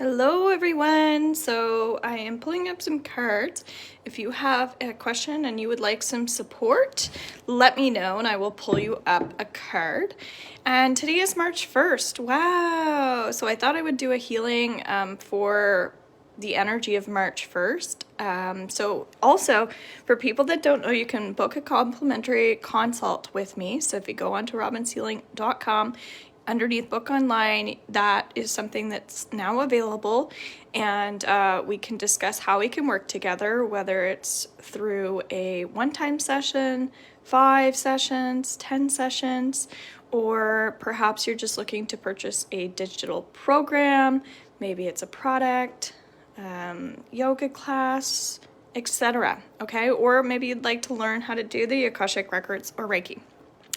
Hello everyone. So I am pulling up some cards. If you have a question and you would like some support, let me know and I will pull you up a card. And today is March 1st. Wow. So I thought I would do a healing for the energy of March 1st. So also for people that don't know, you can book a complimentary consult with me. So if you go on to robinshealing.com, underneath book online, that is something that's now available, and we can discuss how we can work together, whether it's through a one-time session, 5 sessions, 10 sessions, or perhaps you're just looking to purchase a digital program, maybe it's a product, yoga class, etc. Okay, or maybe you'd like to learn how to do the Akashic records or Reiki.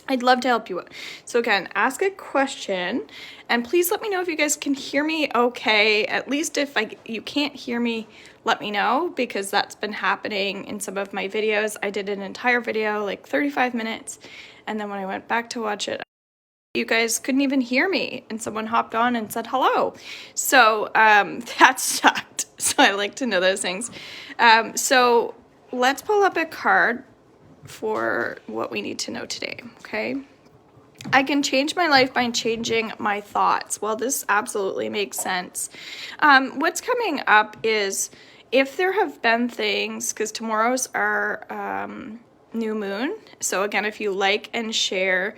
I'd love to help you out. So again, ask a question, and please let me know if you guys can hear me okay. At least if you can't hear me, let me know, because that's been happening in some of my videos. I did an entire video, like 35 minutes, and then when I went back to watch it, you guys couldn't even hear me, and someone hopped on and said hello. So that sucked. So I like to know those things. So let's pull up a card for what we need to know today, okay? I can change my life by changing my thoughts. Well, this absolutely makes sense. What's coming up is if there have been things, because tomorrow's our new moon. So again, if you like and share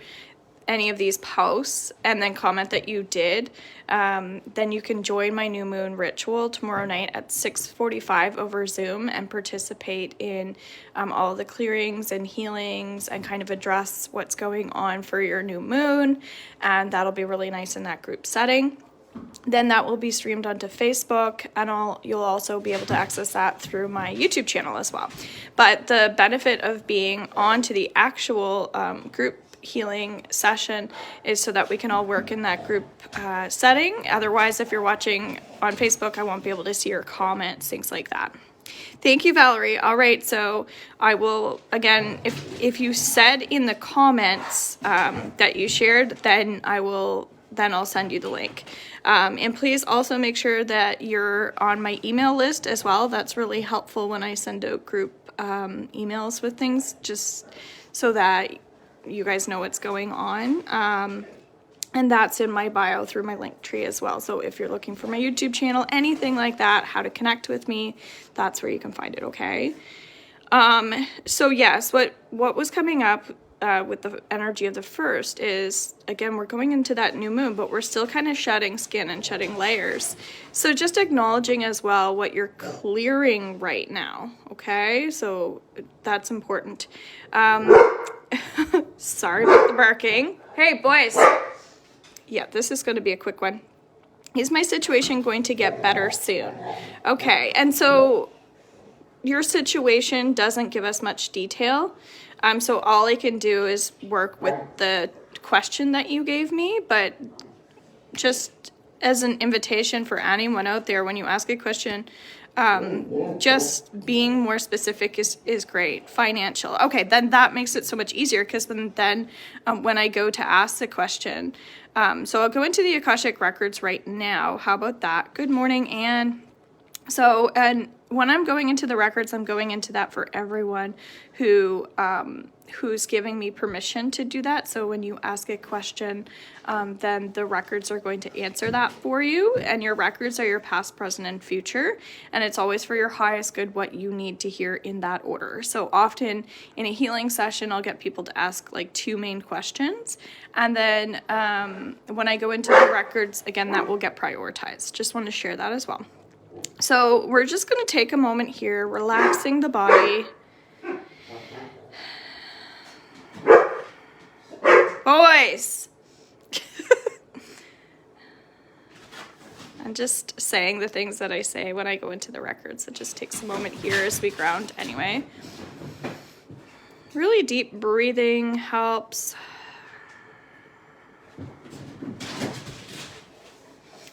any of these posts and then comment that you did, then you can join my new moon ritual tomorrow night at 6:45 over Zoom and participate in all the clearings and healings and kind of address what's going on for your new moon, and that'll be really nice in that group setting. Then that will be streamed onto Facebook, and you'll also be able to access that through my YouTube channel as well. But the benefit of being onto the actual group healing session is so that we can all work in that group setting. Otherwise, if you're watching on Facebook, I won't be able to see your comments, things like that. Thank you, Valerie. All right, so I will, again, if you said in the comments that you shared, then I'll send you the link. And please also make sure that you're on my email list as well. That's really helpful when I send out group emails with things, just so that you guys know what's going on. And that's in my bio through my link tree as well. So if you're looking for my YouTube channel, anything like that, how to connect with me, that's where you can find it, okay? So yes, what was coming up with the energy of the first is, again, we're going into that new moon, but we're still kind of shedding skin and shedding layers. So just acknowledging as well what you're clearing right now, okay? So that's important. Sorry about the barking. Hey, boys. Yeah, this is going to be a quick one. Is my situation going to get better soon? Okay, and so your situation doesn't give us much detail. So all I can do is work with the question that you gave me, but just as an invitation for anyone out there, when you ask a question, just being more specific is great. Financial. Okay, then that makes it so much easier, because then when I go to ask the question, so I'll go into the Akashic records right now. How about that? Good morning, Anne. So, and when I'm going into the records, I'm going into that for everyone who's giving me permission to do that. So when you ask a question, then the records are going to answer that for you, and your records are your past, present, and future, and it's always for your highest good, what you need to hear in that order. So often in a healing session, I'll get people to ask like 2 main questions, and then when I go into the records, again, that will get prioritized. Just want to share that as well. So we're just going to take a moment here, relaxing the body. Boys! I'm just saying the things that I say when I go into the records. It just takes a moment here as we ground anyway. Really deep breathing helps.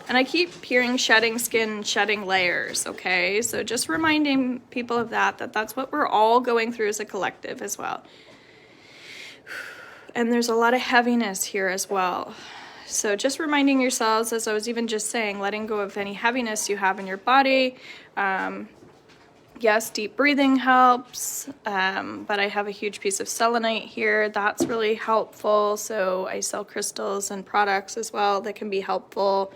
And I keep hearing shedding skin, shedding layers, okay? So just reminding people of that's what we're all going through as a collective as well. And there's a lot of heaviness here as well. So just reminding yourselves, as I was even just saying, letting go of any heaviness you have in your body. Yes, deep breathing helps, but I have a huge piece of selenite here. That's really helpful. So I sell crystals and products as well that can be helpful.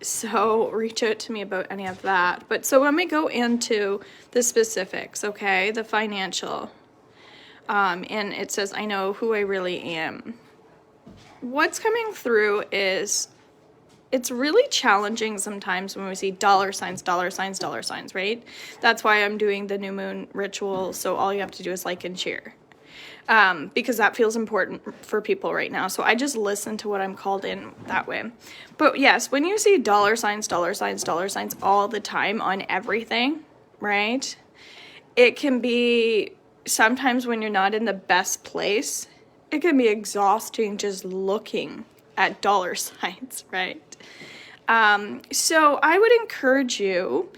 So reach out to me about any of that. But so when we go into the specifics, okay, the financial, and it says, I know who I really am. What's coming through is it's really challenging sometimes when we see dollar signs, right? That's why I'm doing the new moon ritual. So all you have to do is like and share. Because that feels important for people right now. So I just listen to what I'm called in that way. But yes, when you see dollar signs all the time on everything, right? It can be sometimes when you're not in the best place, it can be exhausting just looking at dollar signs, right? So I would encourage you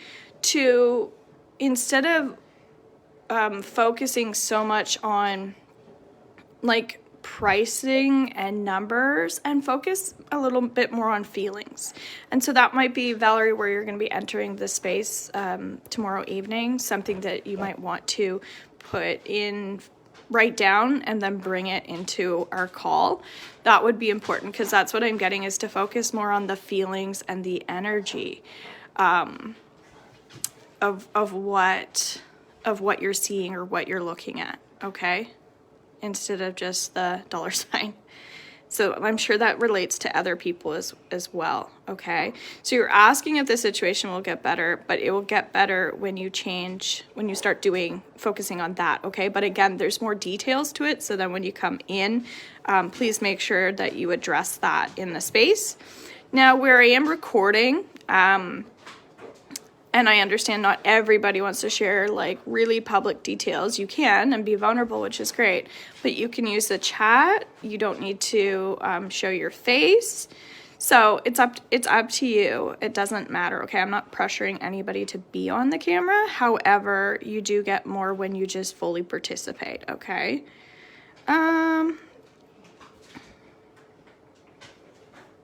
to, instead of focusing so much on like pricing and numbers, and focus a little bit more on feelings. And so that might be, Valerie, where you're going to be entering the space tomorrow evening, something that you might want to write down and then bring it into our call. That would be important, because that's what I'm getting, is to focus more on the feelings and the energy of what you're seeing or what you're looking at, okay? Instead of just the dollar sign. So I'm sure that relates to other people as well, okay? So you're asking if the situation will get better, but it will get better when you start focusing on that, okay? But again, there's more details to it, so then when you come in, please make sure that you address that in the space. Now, where I am recording, and I understand not everybody wants to share like really public details. You can and be vulnerable, which is great. But you can use the chat. You don't need to show your face. So it's up to you. It doesn't matter, okay? I'm not pressuring anybody to be on the camera. However, you do get more when you just fully participate, okay?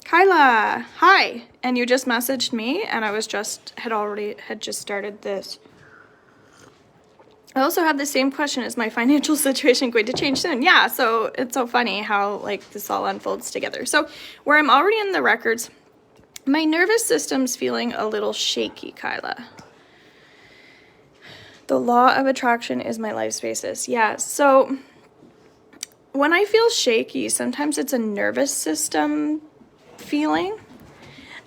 Kyla, hi. And you just messaged me, and I was had just started this. I also had the same question: is my financial situation going to change soon? Yeah, so it's so funny how like this all unfolds together. So where I'm already in the records, my nervous system's feeling a little shaky, Kyla. The law of attraction is my life spaces. Yeah, so when I feel shaky, sometimes it's a nervous system feeling.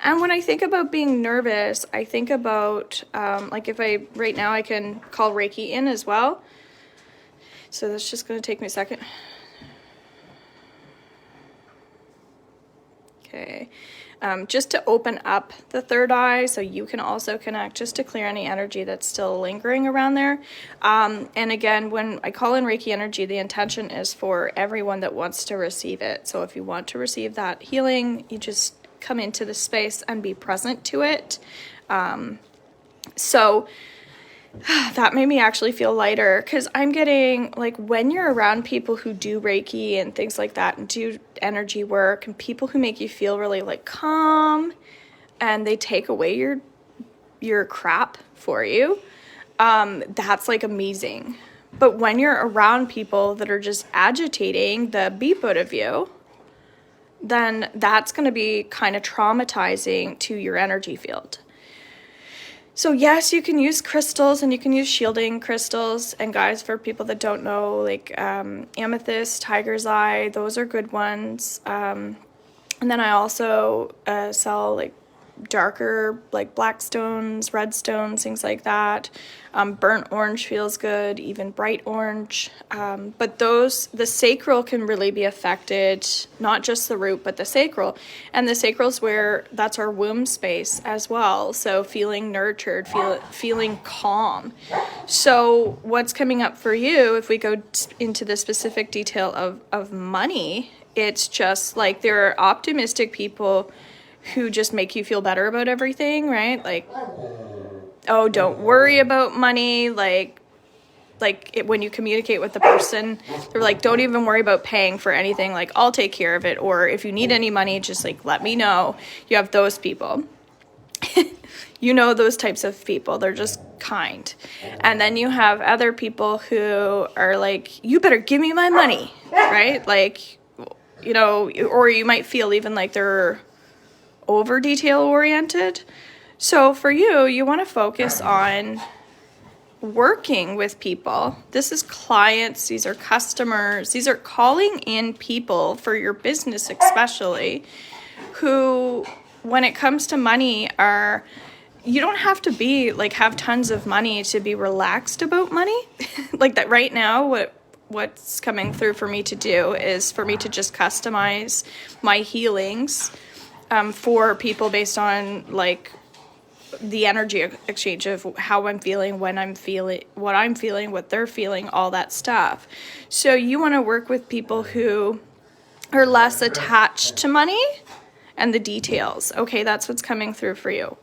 And when I think about being nervous, I think about like right now I can call Reiki in as well. So that's just going to take me a second. Okay. Just to open up the third eye so you can also connect, just to clear any energy that's still lingering around there. And again, when I call in Reiki energy, the intention is for everyone that wants to receive it. So if you want to receive that healing, you just come into the space and be present to it. So that made me actually feel lighter, because I'm getting, like, when you're around people who do Reiki and things like that and do energy work, and people who make you feel really like calm and they take away your crap for you, that's like amazing. But when you're around people that are just agitating the beep out of you, then that's going to be kind of traumatizing to your energy field. So yes, you can use crystals, and you can use shielding crystals. And guys, for people that don't know, like amethyst, tiger's eye, those are good ones. And then I also sell like darker, like black stones, red stones, things like that. Burnt orange feels good, even bright orange. But the sacral can really be affected, not just the root, but the sacral. And the sacral's that's our womb space as well. So feeling nurtured, feeling calm. So what's coming up for you, if we go into the specific detail of money, it's just like there are optimistic people who just make you feel better about everything, right? Like, oh, don't worry about money. Like, like when you communicate with the person, they're like, don't even worry about paying for anything. Like, I'll take care of it. Or if you need any money, just like, let me know. You have those people. You know, those types of people, they're just kind. And then you have other people who are like, you better give me my money, right? Like, you know, or you might feel even like they're over detail oriented. So for you, you want to focus on working with people. This is clients, these are customers, these are calling in people for your business especially, who, when it comes to money, are, you don't have to be like have tons of money to be relaxed about money. Like that right now, what's coming through for me to do is for me to just customize my healings for people based on like the energy exchange of how I'm feeling, when I'm feeling, what I'm feeling, what they're feeling, all that stuff. So you want to work with people who are less attached to money and the details. Okay, that's what's coming through for you.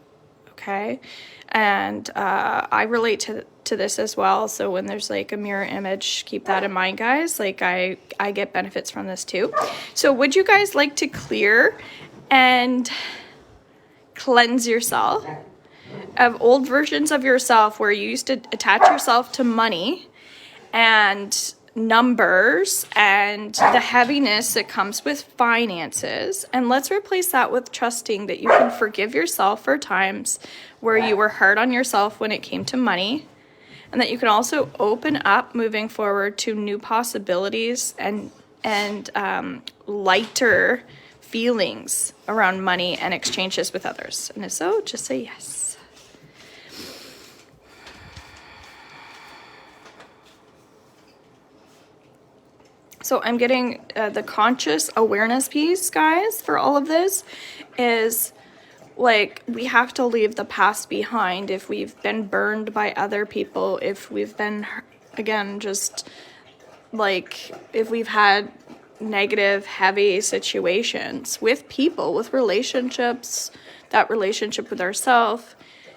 Okay, and I relate to this as well. So when there's like a mirror image, keep that in mind, guys. Like I get benefits from this too. So would you guys like to clear and cleanse yourself of old versions of yourself where you used to attach yourself to money and numbers and the heaviness that comes with finances, and let's replace that with trusting that you can forgive yourself for times where you were hard on yourself when it came to money, and that you can also open up moving forward to new possibilities and lighter feelings around money and exchanges with others. And if so, just say yes. So I'm getting the conscious awareness piece, guys, for all of this is like we have to leave the past behind if we've been burned by other people, if we've been, again, just like if we've had negative, heavy situations with people, with relationships, that relationship with ourselves.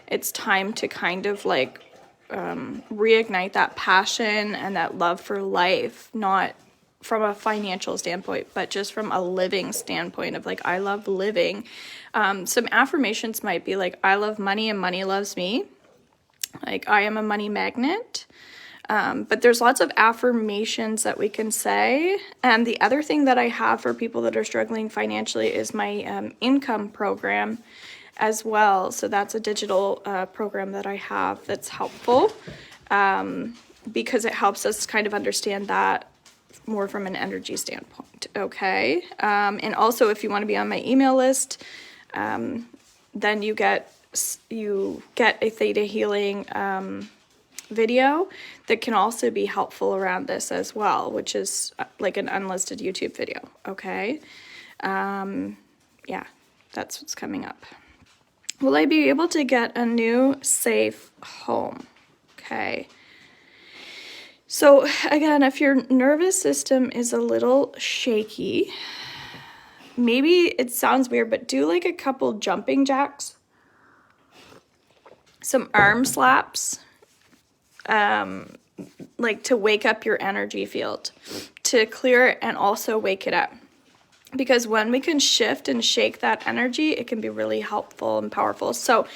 It's time to kind of like reignite that passion and that love for life, not from a financial standpoint, but just from a living standpoint of like, I love living. Some affirmations might be like, I love money and money loves me. Like, I am a money magnet. But there's lots of affirmations that we can say. And the other thing that I have for people that are struggling financially is my income program as well. So that's a digital program that I have that's helpful because it helps us kind of understand that more from an energy standpoint. Okay. And also if you want to be on my email list, then you get a Theta Healing video that can also be helpful around this as well, which is like an unlisted YouTube video. Okay. Yeah, that's what's coming up. Will I be able to get a new safe home? Okay. So again, if your nervous system is a little shaky, maybe it sounds weird, but do like a couple jumping jacks, some arm slaps, like to wake up your energy field, to clear it and also wake it up. Because when we can shift and shake that energy, it can be really helpful and powerful. So,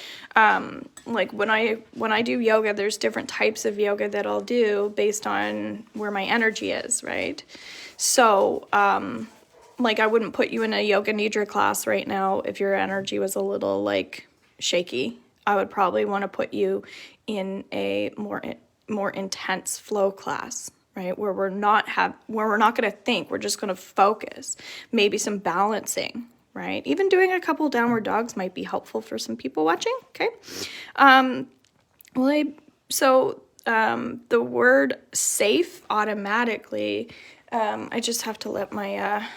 like when I do yoga, there's different types of yoga that I'll do based on where my energy is, right? So, like I wouldn't put you in a yoga nidra class right now if your energy was a little like shaky. I would probably want to put you in a more intense flow class, right? Where we're not going to think, we're just going to focus. Maybe some balancing, right? Even doing a couple downward dogs might be helpful for some people watching. Okay. The word safe automatically, I just have to let my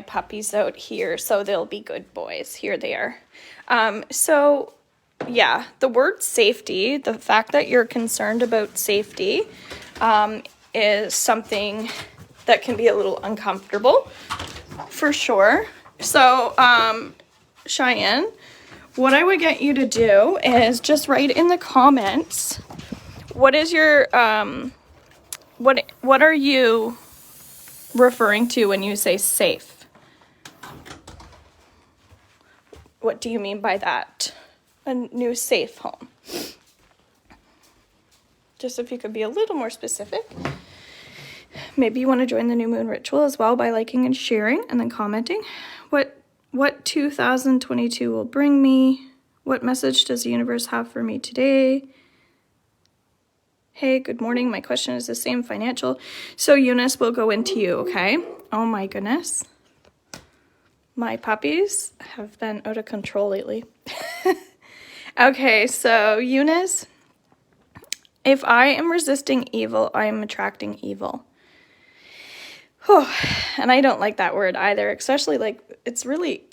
puppies out here so they'll be good boys. Here they are. Yeah, the word safety, the fact that you're concerned about safety is something that can be a little uncomfortable, for sure. So, Cheyenne, what I would get you to do is just write in the comments what is your, what are you referring to when you say safe? What do you mean by that? A new safe home. Just if you could be a little more specific. Maybe you want to join the new moon ritual as well by liking and sharing and then commenting. What 2022 will bring me? What message does the universe have for me today? Hey, good morning. My question is the same, financial. So Eunice will go into you, okay? Oh my goodness. My puppies have been out of control lately. Okay, so Eunice, if I am resisting evil, I am attracting evil. Whew. And I don't like that word either, especially like it's really,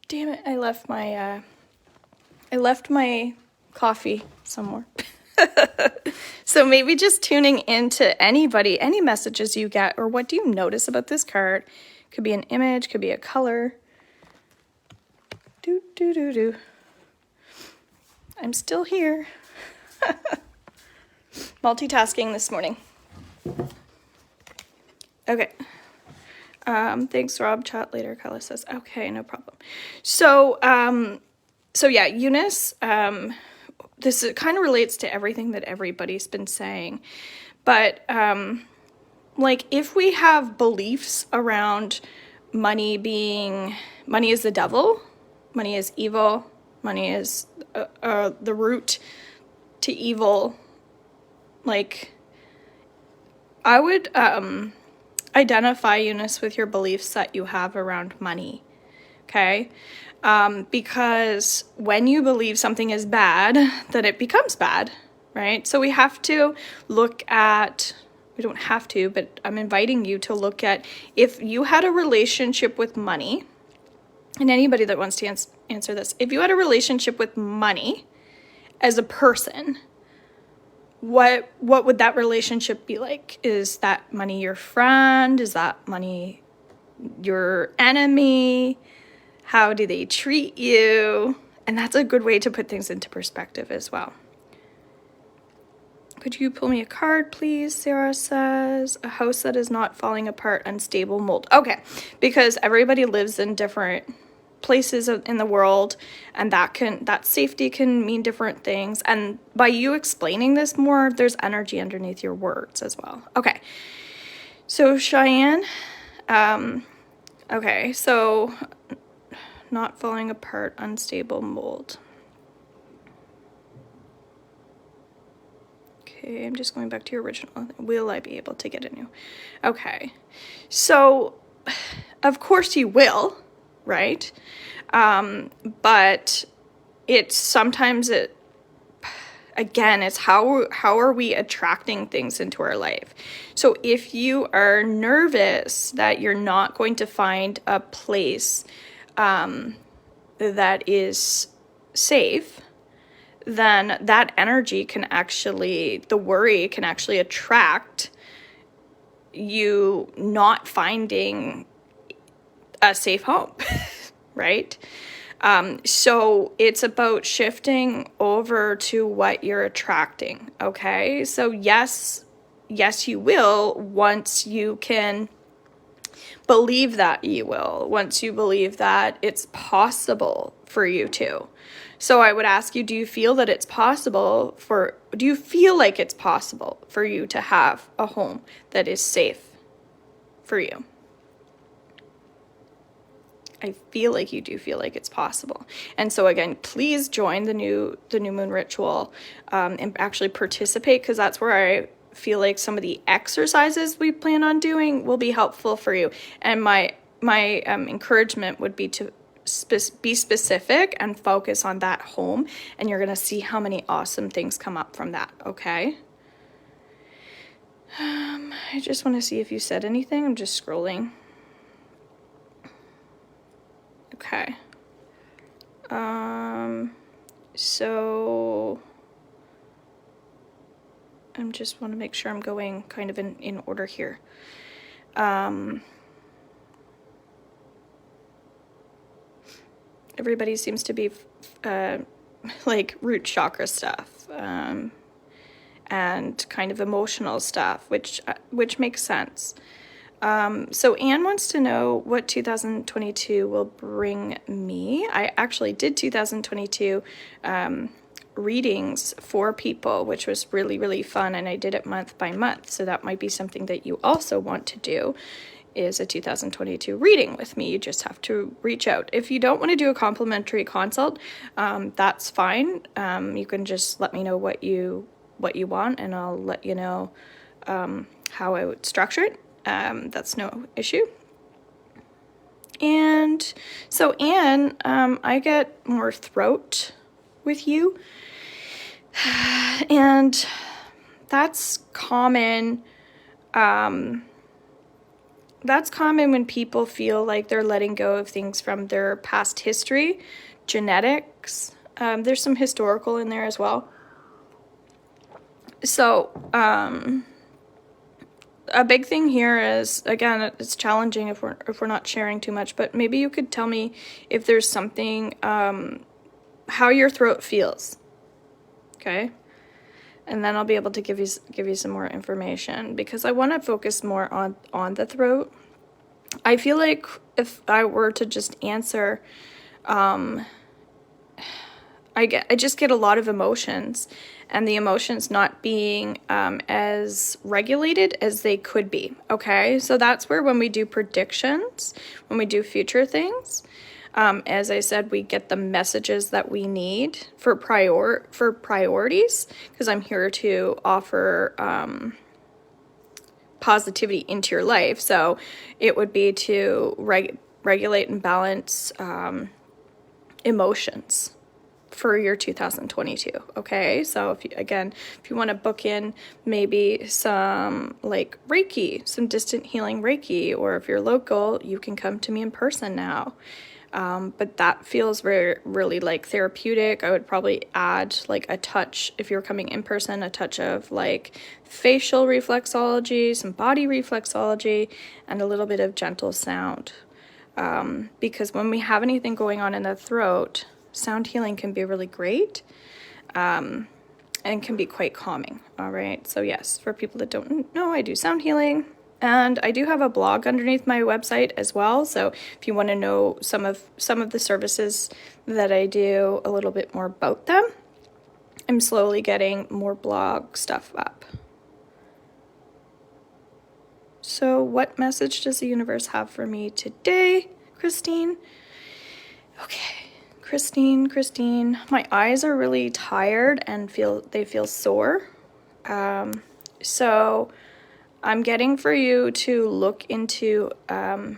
damn it, I left my coffee somewhere. So maybe just tuning into anybody, any messages you get, or what do you notice about this card? Could be an image, could be a color. I'm still here. Multitasking this morning. Okay. Thanks, Rob. Chat later, Kala says. Okay, no problem. So yeah, Eunice, this kind of relates to everything that everybody's been saying. But, like, if we have beliefs around money is the devil, money is evil, money is the root to evil, like, I would identify, Eunice, with your beliefs that you have around money, okay? Because when you believe something is bad, then it becomes bad, right? So we have to look at, we don't have to, but I'm inviting you to look at if you had a relationship with money, and anybody that wants to answer this, if you had a relationship with money as a person, what would that relationship be like? Is that money your friend? Is that money your enemy? How do they treat you? And that's a good way to put things into perspective as well. Could you pull me a card, please? Sarah says, a house that is not falling apart, unstable mold. Okay, because everybody lives in different places in the world, and that safety can mean different things. And by you explaining this more, there's energy underneath your words as well. Okay, so Cheyenne, okay, so not falling apart, unstable mold. Okay, I'm just going back to your original. Will I be able to get a new? Okay, so of course you will, right? But it's sometimes again, it's how are we attracting things into our life? So if you are nervous that you're not going to find a place that is safe, then that energy can actually, the worry can actually attract you not finding a safe home, right? So it's about shifting over to what you're attracting, okay? So yes, you will, once you can believe that you will, once you believe that it's possible for you to. So I would ask you, do you feel like it's possible for you to have a home that is safe for you? I feel like you do feel like it's possible. And so again, please join the new moon ritual and actually participate, because that's where I feel like some of the exercises we plan on doing will be helpful for you. And my encouragement would be to be specific and focus on that home, and you're going to see how many awesome things come up from that, okay? I just want to see if you said anything. I'm just scrolling. Okay. So I just want to make sure I'm going kind of in order here. Everybody seems to be like root chakra stuff. and kind of emotional stuff, which makes sense. So Anne wants to know what 2022 will bring me. I actually did 2022 readings for people, which was really, really fun, and I did it month by month. So that might be something that you also want to do, is a 2022 reading with me. You just have to reach out. If you don't want to do a complimentary consult, that's fine. You can just let me know what you want, and I'll let you know how I would structure it. That's no issue. And so Anne, I get more throat with you, and that's common. That's common when people feel like they're letting go of things from their past history, genetics. There's some historical in there as well. So, a big thing here is, again, it's challenging if we're not sharing too much, but maybe you could tell me if there's something, how your throat feels. Okay? And then I'll be able to give you some more information, because I want to focus more on the throat. I feel like if I were to just answer, I just get a lot of emotions, and the emotions not being as regulated as they could be. Okay, so that's where, when we do predictions, when we do future things, as I said, we get the messages that we need for priorities, because I'm here to offer positivity into your life. So it would be to regulate and balance emotions for your 2022. Okay, so if you want to book in maybe some like Reiki, some distant healing Reiki, or if you're local, you can come to me in person now. But that feels really like therapeutic. I would probably add like a touch, if you're coming in person, a touch of like facial reflexology, some body reflexology, and a little bit of gentle sound. Because when we have anything going on in the throat, sound healing can be really great, and can be quite calming. All right. So yes, for people that don't know, I do sound healing. And I do have a blog underneath my website as well. So if you want to know some of the services that I do, a little bit more about them, I'm slowly getting more blog stuff up. So what message does the universe have for me today, Christine? Okay, Christine, my eyes are really tired and they feel sore. So I'm getting for you to look into the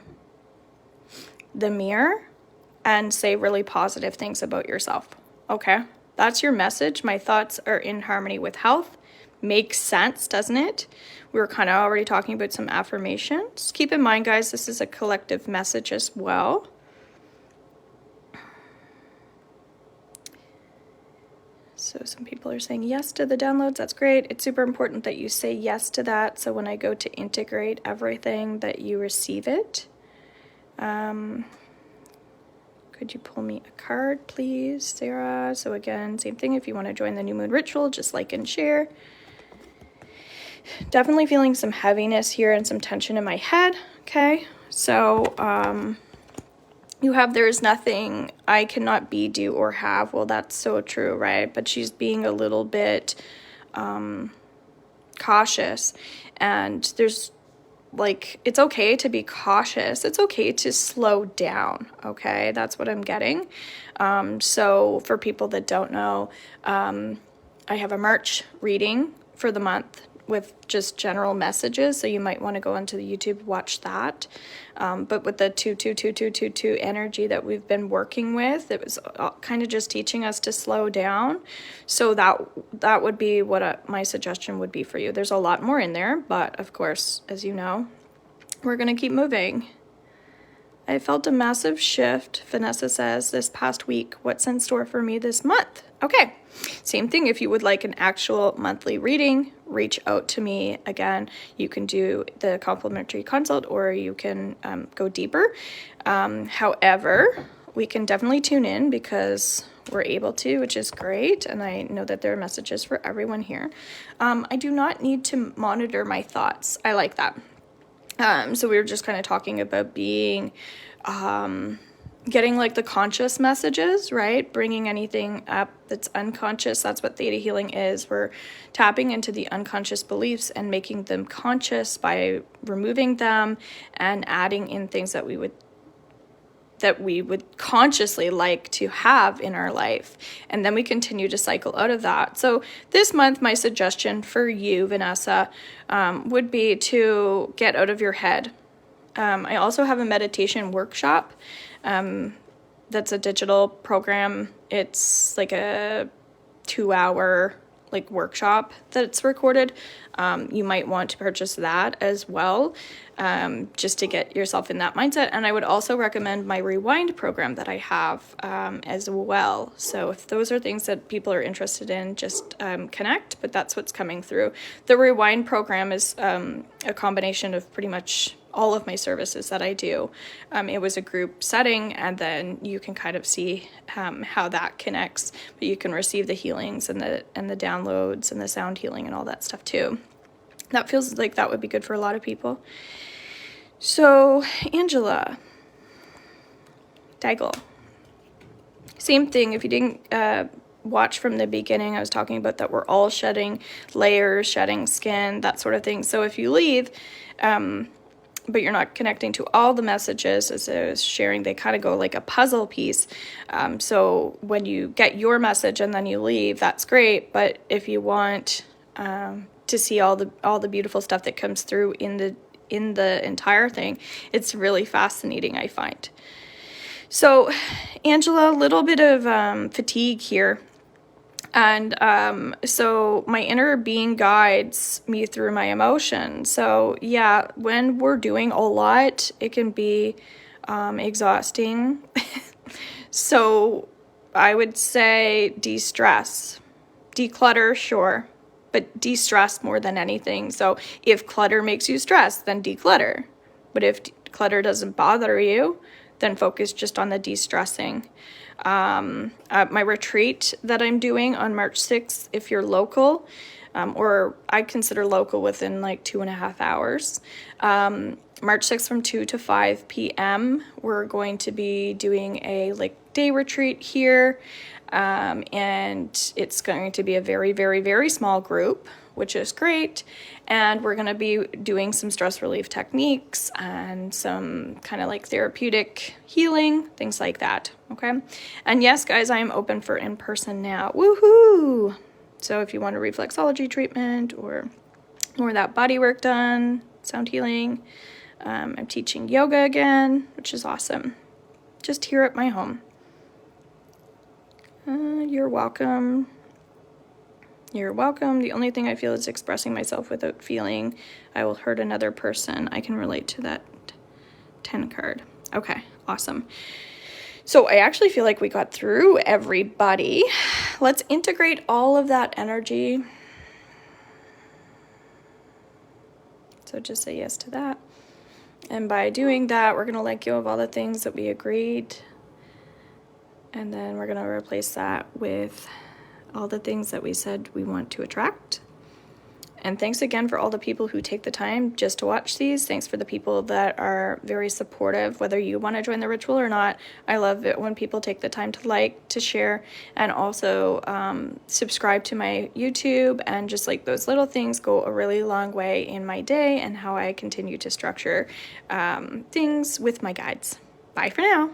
mirror and say really positive things about yourself. Okay? That's your message. My thoughts are in harmony with health. Makes sense, doesn't it? We were kind of already talking about some affirmations. Keep in mind, guys, this is a collective message as well. So some people are saying yes to the downloads. That's great. It's super important that you say yes to that. So when I go to integrate everything, that you receive it. Could you pull me a card, please, Sarah? So again, same thing. If you want to join the new moon ritual, just like and share. Definitely feeling some heaviness here and some tension in my head. Okay. So, you have, there is nothing I cannot be, do, or have. Well, that's so true, right? But she's being a little bit cautious. And there's like, it's okay to be cautious. It's okay to slow down, okay? That's what I'm getting. So for people that don't know, I have a March reading for the month with just general messages, so you might want to go onto the YouTube, watch that. But with the 22222 energy that we've been working with, it was kind of just teaching us to slow down. So that would be what my suggestion would be for you. There's a lot more in there, but of course, as you know, we're going to keep moving. I felt a massive shift, Vanessa says, this past week. What's in store for me this month? Okay, same thing. If you would like an actual monthly reading, reach out to me. Again, you can do the complimentary consult, or you can go deeper. However, we can definitely tune in, because we're able to, which is great. And I know that there are messages for everyone here. I do not need to monitor my thoughts. I like that. So we were just kind of talking about being, getting like the conscious messages, right? Bringing anything up that's unconscious. That's what Theta Healing is. We're tapping into the unconscious beliefs and making them conscious by removing them and adding in things that we would consciously like to have in our life. And then we continue to cycle out of that. So this month, my suggestion for you, Vanessa, would be to get out of your head. I also have a meditation workshop. That's a digital program. It's like a 2-hour workshop that's recorded. You might want to purchase that as well, just to get yourself in that mindset. And I would also recommend my Rewind program that I have as well. So if those are things that people are interested in, just connect, but that's what's coming through. The Rewind program is a combination of pretty much all of my services that I do. It was a group setting, and then you can kind of see how that connects, but you can receive the healings and the downloads and the sound healing and all that stuff too. That feels like that would be good for a lot of people. So Angela Daigle, same thing. If you didn't watch from the beginning, I was talking about that we're all shedding layers, shedding skin, that sort of thing. So if you leave, but you're not connecting to all the messages, as I was sharing, they kind of go like a puzzle piece. So when you get your message and then you leave, that's great. But if you want to see all the beautiful stuff that comes through in the entire thing, it's really fascinating, I find. So Angela, a little bit of fatigue here. And so my inner being guides me through my emotions. So yeah, when we're doing a lot, it can be exhausting. So I would say de-stress. Declutter, sure, but de-stress more than anything. So if clutter makes you stress, then declutter. But if clutter doesn't bother you, then focus just on the de-stressing. My retreat that I'm doing on March 6th, if you're local, or I consider local within like 2.5 hours, March 6th from 2 to 5 p.m. we're going to be doing a day retreat here, and it's going to be a very, very, very small group, which is great. And we're going to be doing some stress relief techniques and some kind of therapeutic healing, things like that. Okay. And yes, guys, I am open for in-person now. Woohoo! So if you want a reflexology treatment or that body work done, sound healing, I'm teaching yoga again, which is awesome. Just here at my home. You're welcome. You're welcome. The only thing I feel is expressing myself without feeling I will hurt another person. I can relate to that 10 card. Okay, awesome. So I actually feel like we got through everybody. Let's integrate all of that energy. So just say yes to that. And by doing that, we're going to let go of all the things that we agreed. And then we're going to replace that with all the things that we said we want to attract. And thanks again for all the people who take the time just to watch these. Thanks for the people that are very supportive, whether you want to join the ritual or not. I love it when people take the time to to share, and also subscribe to my YouTube. And just those little things go a really long way in my day and how I continue to structure things with my guides. Bye for now.